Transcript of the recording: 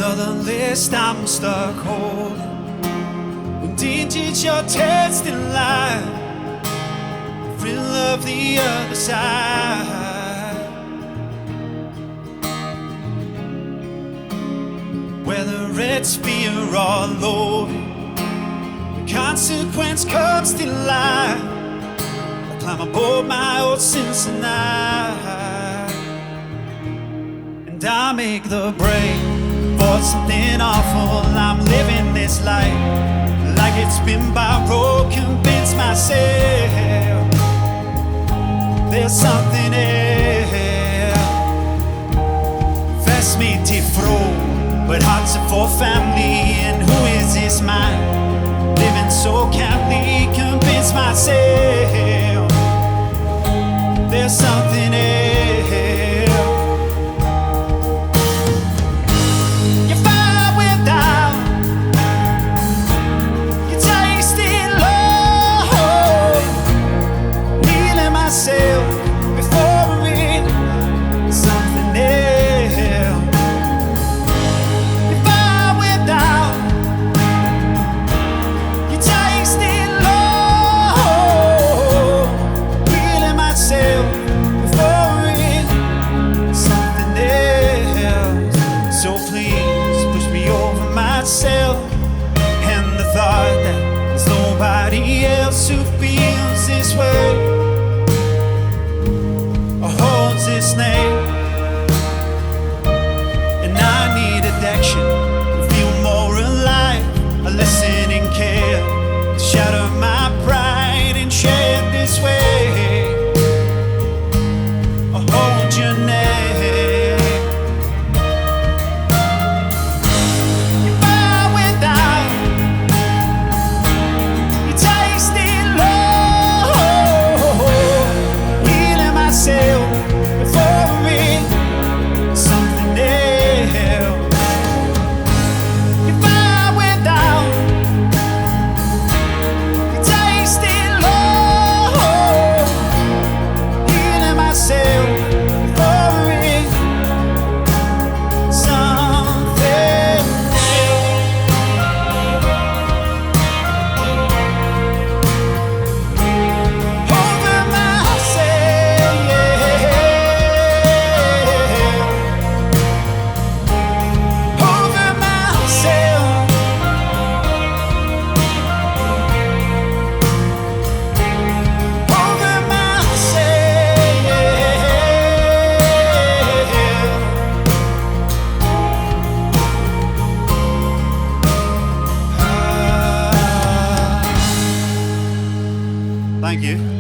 Another list I'm stuck holding. When did your testing lie? Thrill of the other side. Whether it's fear or loathing, the consequence comes to life. I climb aboard my old sins tonight, and I make the break for something awful. I'm living this life like it's been borrowed. Convince myself there's something else. Fast me to throw, but hearts are for family. And who is this man living so camply? Convince myself there's something else. You fire without, you taste it low, healing myself before I read something else. You fire without, you taste it low, healing myself before I read something else. So please push me over myself and the thought that there's nobody else who feels this way or holds this name. And I need addiction to feel more alive, a listening care to shatter my pride and share this way or hold your name. You fire without, you taste it low, healing myself before I read something else. You fire without, you taste it low, healing myself before I read something else. Over myself, over myself, over myself. Thank you.